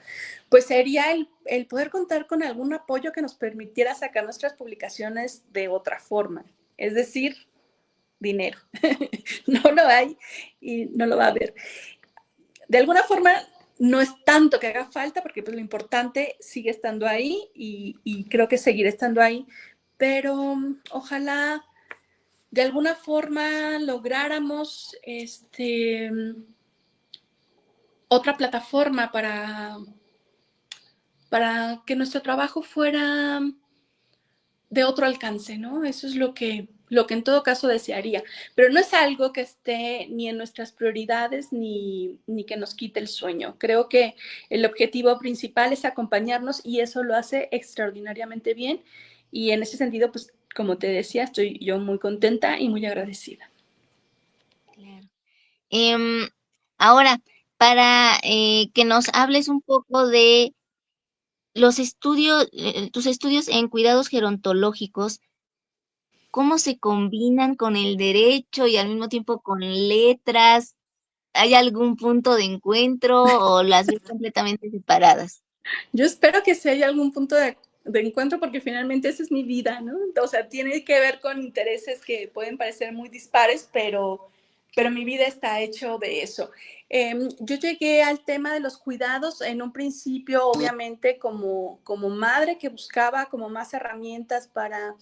pues sería el poder contar con algún apoyo que nos permitiera sacar nuestras publicaciones de otra forma. es decir, dinero. No lo hay y no lo va a haber. De alguna forma, no es tanto que haga falta, porque pues, lo importante sigue estando ahí y creo que seguirá estando ahí, pero ojalá de alguna forma lográramos otra plataforma para que nuestro trabajo fuera de otro alcance, ¿no? Eso es lo que en todo caso desearía. Pero no es algo que esté ni en nuestras prioridades ni que nos quite el sueño. Creo que el objetivo principal es acompañarnos y eso lo hace extraordinariamente bien. Y en ese sentido, pues, como te decía, estoy yo muy contenta y muy agradecida. Claro. Ahora, para que nos hables un poco de los estudios, tus estudios en cuidados gerontológicos, ¿cómo se combinan con el derecho y al mismo tiempo con letras? ¿Hay algún punto de encuentro o las ves completamente separadas? Yo espero que sí haya algún punto de encuentro porque finalmente esa es mi vida, ¿no? O sea, tiene que ver con intereses que pueden parecer muy dispares, pero mi vida está hecho de eso. Yo llegué al tema de los cuidados en un principio, obviamente, como madre que buscaba como más herramientas para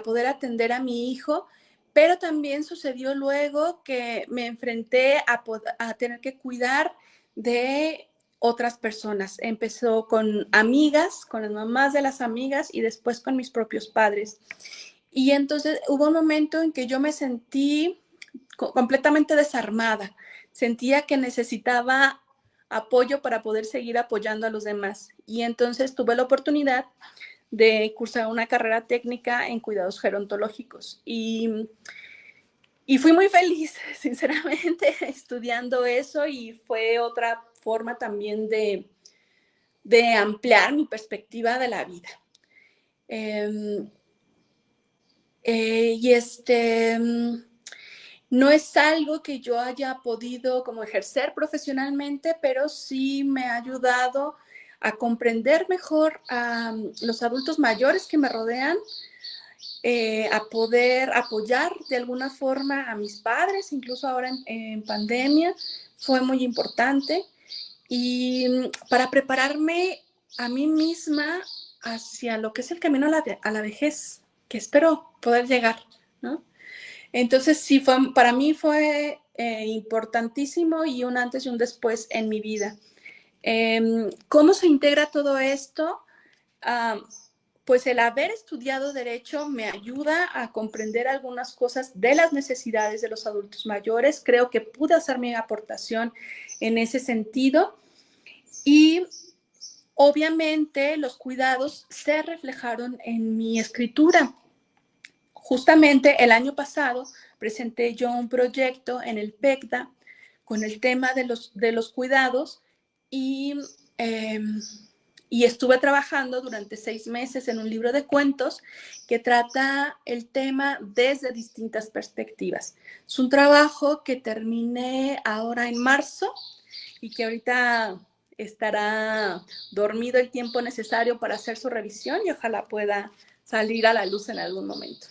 poder atender a mi hijo, pero también sucedió luego que me enfrenté a tener que cuidar de otras personas. Empezó con amigas, con las mamás de las amigas y después con mis propios padres. Y entonces hubo un momento en que yo me sentí completamente desarmada. Sentía que necesitaba apoyo para poder seguir apoyando a los demás. Y entonces tuve la oportunidad de cursar una carrera técnica en cuidados gerontológicos. Y fui muy feliz, sinceramente, estudiando eso y fue otra forma también de ampliar mi perspectiva de la vida. No es algo que yo haya podido como ejercer profesionalmente, pero sí me ha ayudado a comprender mejor a los adultos mayores que me rodean, a poder apoyar de alguna forma a mis padres, incluso ahora en pandemia, fue muy importante. Y para prepararme a mí misma hacia lo que es el camino a la vejez, que espero poder llegar, ¿no? Entonces, sí, para mí fue importantísimo y un antes y un después en mi vida. ¿Cómo se integra todo esto? Pues el haber estudiado Derecho me ayuda a comprender algunas cosas de las necesidades de los adultos mayores. Creo que pude hacer mi aportación en ese sentido. Y obviamente los cuidados se reflejaron en mi escritura. Justamente el año pasado presenté yo un proyecto en el PECDA con el tema de los cuidados y estuve trabajando durante 6 meses en un libro de cuentos que trata el tema desde distintas perspectivas. Es un trabajo que terminé ahora en marzo y que ahorita estará dormido el tiempo necesario para hacer su revisión y ojalá pueda salir a la luz en algún momento.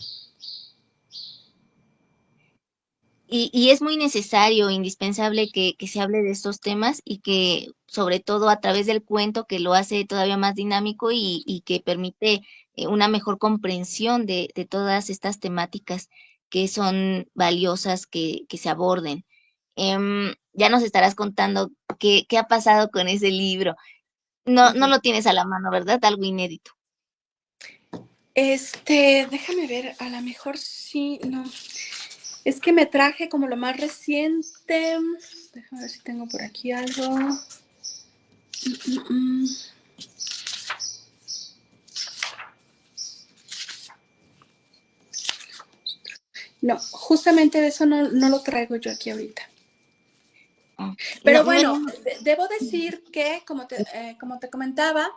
Y es muy necesario, indispensable que se hable de estos temas y que, sobre todo a través del cuento, que lo hace todavía más dinámico y que permite una mejor comprensión de todas estas temáticas que son valiosas que se aborden. Ya nos estarás contando qué ha pasado con ese libro. No, no lo tienes a la mano, ¿verdad? Algo inédito. Déjame ver, a lo mejor sí, no. Es que me traje como lo más reciente. Déjame ver si tengo por aquí algo. No, justamente de eso no lo traigo yo aquí ahorita. Pero No, bueno, debo decir que, como te comentaba,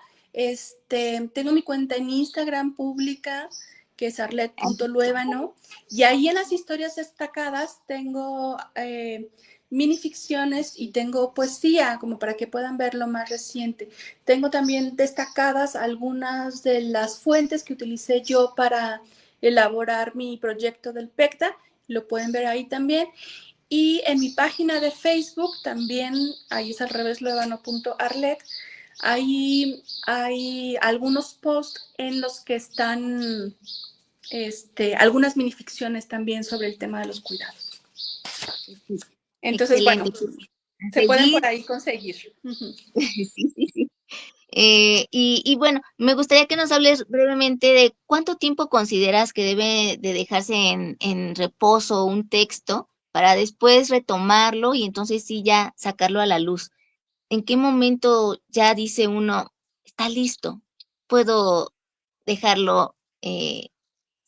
tengo mi cuenta en Instagram pública, que es arlet.luébano, y ahí en las historias destacadas tengo minificciones y tengo poesía, como para que puedan ver lo más reciente. Tengo también destacadas algunas de las fuentes que utilicé yo para elaborar mi proyecto del PECTA, lo pueden ver ahí también. Y en mi página de Facebook también, ahí es al revés, luevano.arlet, ahí hay algunos posts en los que están algunas minificciones también sobre el tema de los cuidados. Entonces, Excelente. bueno, A se pueden por seguir. ahí conseguir. Sí, sí, sí. Y bueno, me gustaría que nos hables brevemente de cuánto tiempo consideras que debe de dejarse en reposo un texto para después retomarlo y entonces sí ya sacarlo a la luz. ¿En qué momento ya dice uno, está listo, puedo dejarlo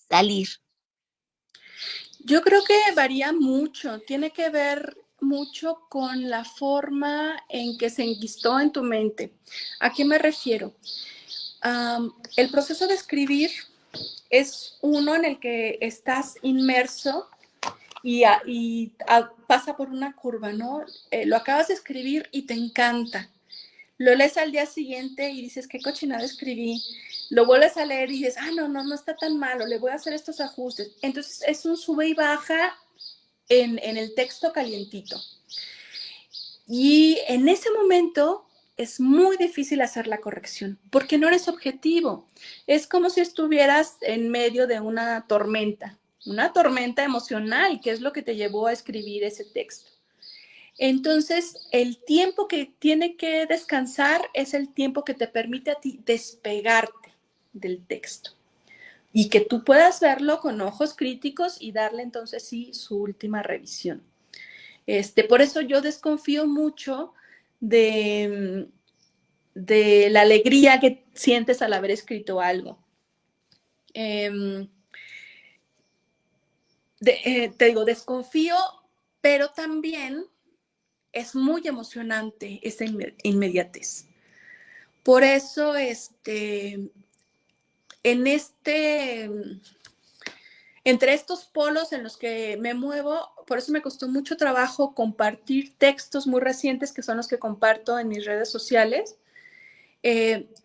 salir? Yo creo que varía mucho, tiene que ver mucho con la forma en que se enquistó en tu mente. ¿A qué me refiero? El proceso de escribir es uno en el que estás inmerso y pasa por una curva, ¿no? Lo acabas de escribir y te encanta. Lo lees al día siguiente y dices, qué cochinada escribí. Lo vuelves a leer y dices, no está tan malo, le voy a hacer estos ajustes. Entonces es un sube y baja en el texto calientito. Y en ese momento es muy difícil hacer la corrección porque no eres objetivo. Es como si estuvieras en medio de una tormenta emocional, que es lo que te llevó a escribir ese texto. Entonces, el tiempo que tiene que descansar es el tiempo que te permite a ti despegarte del texto y que tú puedas verlo con ojos críticos y darle entonces sí su última revisión. Por eso yo desconfío mucho de la alegría que sientes al haber escrito algo. Te digo, desconfío, pero también es muy emocionante esa inmediatez. Por eso, entre estos polos en los que me muevo, por eso me costó mucho trabajo compartir textos muy recientes que son los que comparto en mis redes sociales,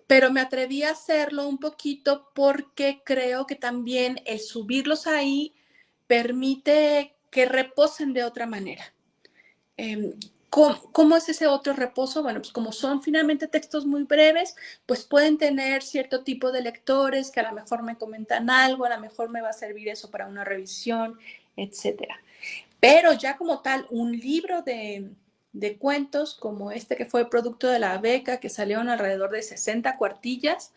pero me atreví a hacerlo un poquito porque creo que también el subirlos ahí permite que reposen de otra manera. ¿Cómo es ese otro reposo? Bueno, pues como son finalmente textos muy breves, pues pueden tener cierto tipo de lectores que a lo mejor me comentan algo, a lo mejor me va a servir eso para una revisión, etcétera. Pero ya como tal, un libro de cuentos como este que fue producto de la beca, que salieron alrededor de 60 cuartillas,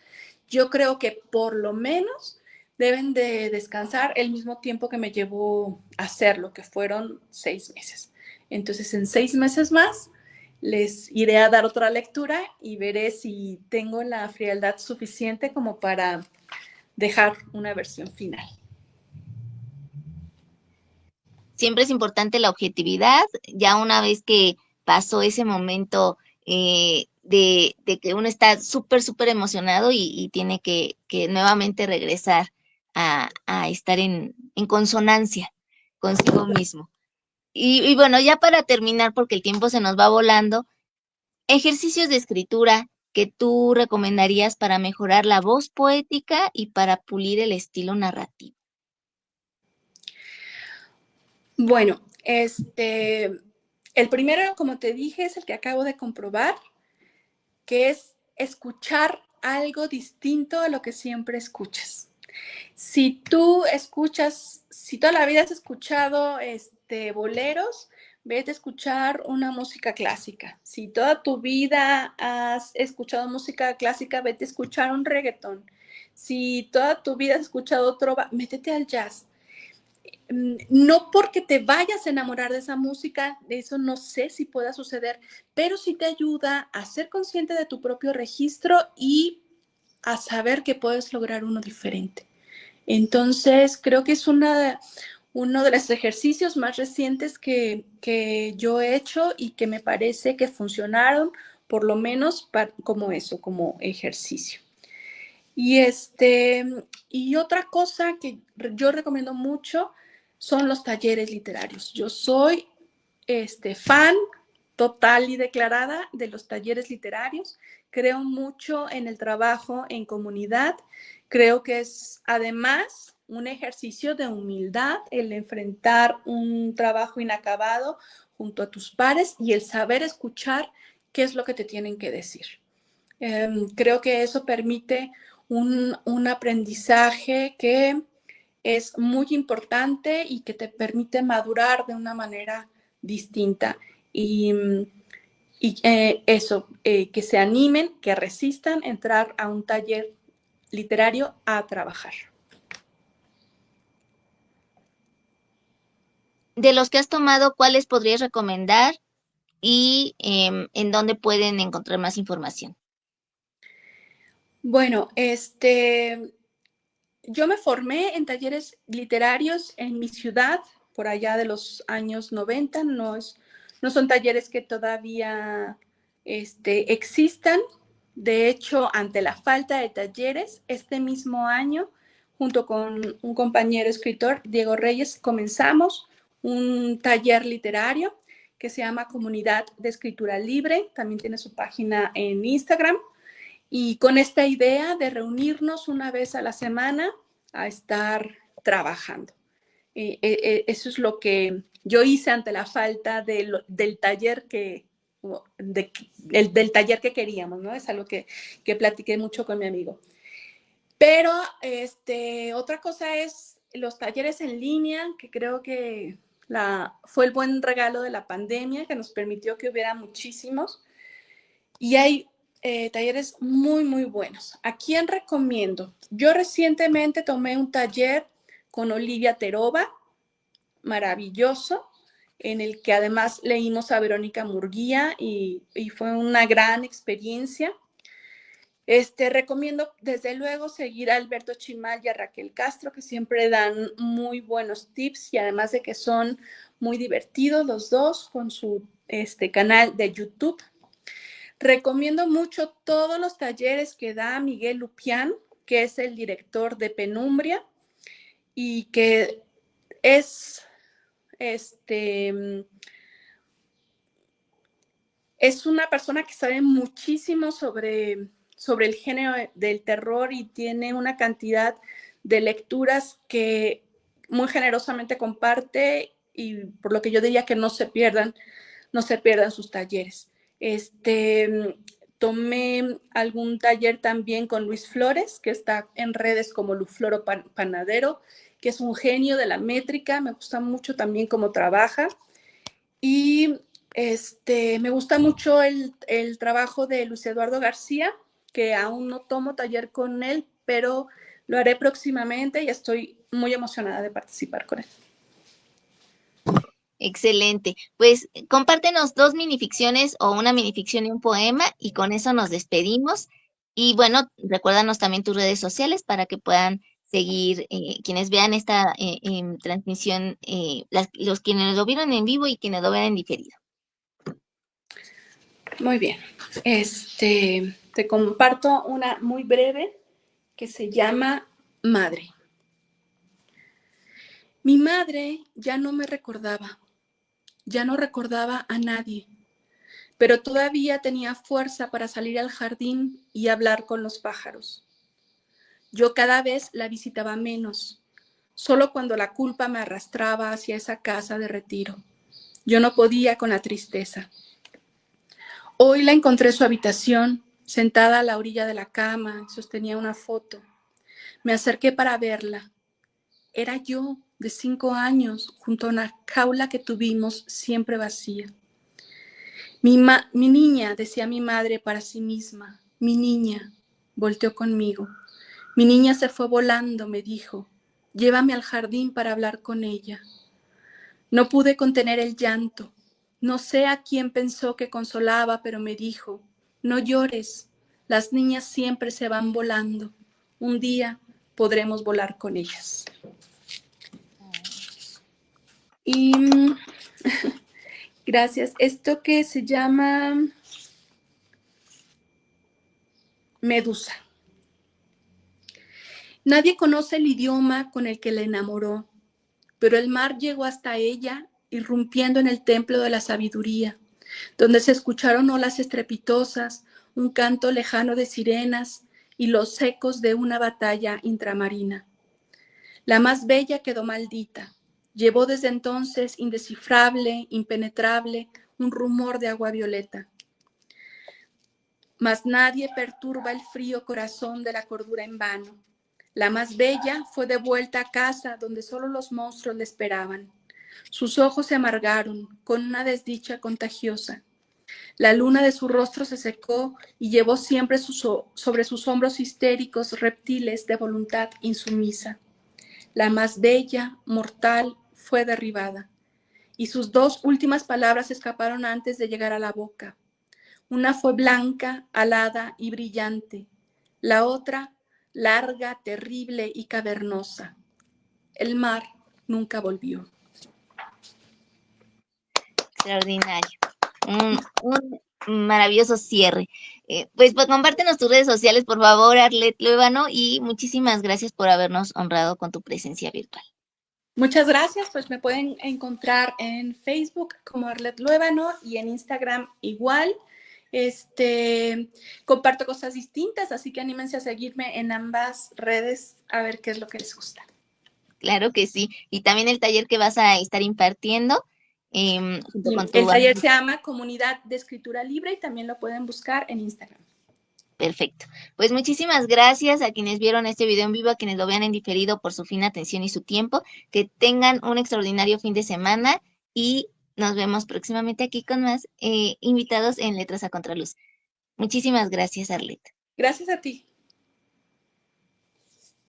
yo creo que por lo menos deben de descansar el mismo tiempo que me llevó hacerlo, que fueron 6 meses. Entonces, en 6 meses más, les iré a dar otra lectura y veré si tengo la frialdad suficiente como para dejar una versión final. Siempre es importante la objetividad, ya una vez que pasó ese momento de que uno está súper, súper emocionado y tiene que nuevamente regresar a estar en consonancia consigo mismo. Y bueno, ya para terminar, porque el tiempo se nos va volando, ejercicios de escritura que tú recomendarías para mejorar la voz poética y para pulir el estilo narrativo. Bueno, el primero, como te dije, es el que acabo de comprobar, que es escuchar algo distinto a lo que siempre escuchas. Si tú escuchas, si toda la vida has escuchado boleros, vete a escuchar una música clásica. Si toda tu vida has escuchado música clásica, vete a escuchar un reggaetón. Si toda tu vida has escuchado trova, métete al jazz. No porque te vayas a enamorar de esa música, de eso no sé si pueda suceder, pero sí te ayuda a ser consciente de tu propio registro y a saber que puedes lograr uno diferente. Entonces, creo que es uno de los ejercicios más recientes que yo he hecho y que me parece que funcionaron, por lo menos como eso, como ejercicio. Y, y otra cosa que yo recomiendo mucho son los talleres literarios. Yo soy fan total y declarada de los talleres literarios. Creo mucho en el trabajo en comunidad. Creo que es además un ejercicio de humildad, el enfrentar un trabajo inacabado junto a tus pares y el saber escuchar qué es lo que te tienen que decir. Creo que eso permite un aprendizaje que es muy importante y que te permite madurar de una manera distinta. Que se animen, que resistan entrar a un taller literario a trabajar. De los que has tomado, ¿cuáles podrías recomendar y en dónde pueden encontrar más información? Bueno, yo me formé en talleres literarios en mi ciudad por allá de los años 90. No son talleres que todavía existan. De hecho, ante la falta de talleres, este mismo año, junto con un compañero escritor, Diego Reyes, comenzamos un taller literario que se llama Comunidad de Escritura Libre. También tiene su página en Instagram. Y con esta idea de reunirnos una vez a la semana a estar trabajando. Eso es lo que yo hice ante la falta del taller del taller que queríamos, ¿no? Es algo que platiqué mucho con mi amigo. Pero otra cosa es los talleres en línea, que creo que fue el buen regalo de la pandemia, que nos permitió que hubiera muchísimos. Y hay talleres muy, muy buenos. ¿A quién recomiendo? Yo recientemente tomé un taller con Olivia Terova, maravilloso, en el que además leímos a Verónica Murguía y fue una gran experiencia. Recomiendo desde luego seguir a Alberto Chimal y a Raquel Castro, que siempre dan muy buenos tips y además de que son muy divertidos los dos con su canal de YouTube. Recomiendo mucho todos los talleres que da Miguel Lupián, que es el director de Penumbria y que es una persona que sabe muchísimo sobre el género del terror y tiene una cantidad de lecturas que muy generosamente comparte y por lo que yo diría que no se pierdan sus talleres. Tomé algún taller también con Luis Flores, que está en redes como Lufloro Panadero, que es un genio de la métrica. Me gusta mucho también cómo trabaja. Y me gusta mucho el trabajo de Luis Eduardo García, que aún no tomo taller con él, pero lo haré próximamente y estoy muy emocionada de participar con él. Excelente. Pues compártenos 2 minificciones o una minificción y un poema y con eso nos despedimos. Y bueno, recuérdanos también tus redes sociales para que puedan seguir quienes vean esta transmisión, los quienes lo vieron en vivo y quienes lo vean en diferido. Muy bien. Te comparto una muy breve que se llama Madre. Mi madre ya no me recordaba, ya no recordaba a nadie, pero todavía tenía fuerza para salir al jardín y hablar con los pájaros. Yo cada vez la visitaba menos, solo cuando la culpa me arrastraba hacia esa casa de retiro. Yo no podía con la tristeza. Hoy la encontré en su habitación, sentada a la orilla de la cama, sostenía una foto. Me acerqué para verla. Era yo, de 5 años, junto a una jaula que tuvimos siempre vacía. Mi niña, decía mi madre para sí misma, mi niña, volteó conmigo. Mi niña se fue volando, me dijo. Llévame al jardín para hablar con ella. No pude contener el llanto. No sé a quién pensó que consolaba, pero me dijo, no llores, las niñas siempre se van volando. Un día podremos volar con ellas. Y gracias. Esto que se llama Medusa. Nadie conoce el idioma con el que la enamoró, pero el mar llegó hasta ella, irrumpiendo en el templo de la sabiduría, donde se escucharon olas estrepitosas, un canto lejano de sirenas y los ecos de una batalla intramarina. La más bella quedó maldita. Llevó desde entonces indescifrable, impenetrable, un rumor de agua violeta. Mas nadie perturba el frío corazón de la cordura en vano. La más bella fue devuelta a casa donde solo los monstruos le esperaban. Sus ojos se amargaron con una desdicha contagiosa. La luna de su rostro se secó y llevó siempre sobre sus hombros histéricos reptiles de voluntad insumisa. La más bella, mortal, fue derribada, y sus dos últimas palabras escaparon antes de llegar a la boca. Una fue blanca, alada y brillante, la otra larga, terrible y cavernosa. El mar nunca volvió. Extraordinario. Un maravilloso cierre. Pues compártenos tus redes sociales, por favor, Arlet Luébano, y muchísimas gracias por habernos honrado con tu presencia virtual. Muchas gracias, pues me pueden encontrar en Facebook como Arlet Luébano y en Instagram igual. Comparto cosas distintas, así que anímense a seguirme en ambas redes a ver qué es lo que les gusta. Claro que sí. Y también el taller que vas a estar impartiendo junto con tu... El taller se llama Comunidad de Escritura Libre y también lo pueden buscar en Instagram. Perfecto. Pues muchísimas gracias a quienes vieron este video en vivo, a quienes lo vean en diferido por su fina atención y su tiempo. Que tengan un extraordinario fin de semana y nos vemos próximamente aquí con más invitados en Letras a Contraluz. Muchísimas gracias, Arlet. Gracias a ti.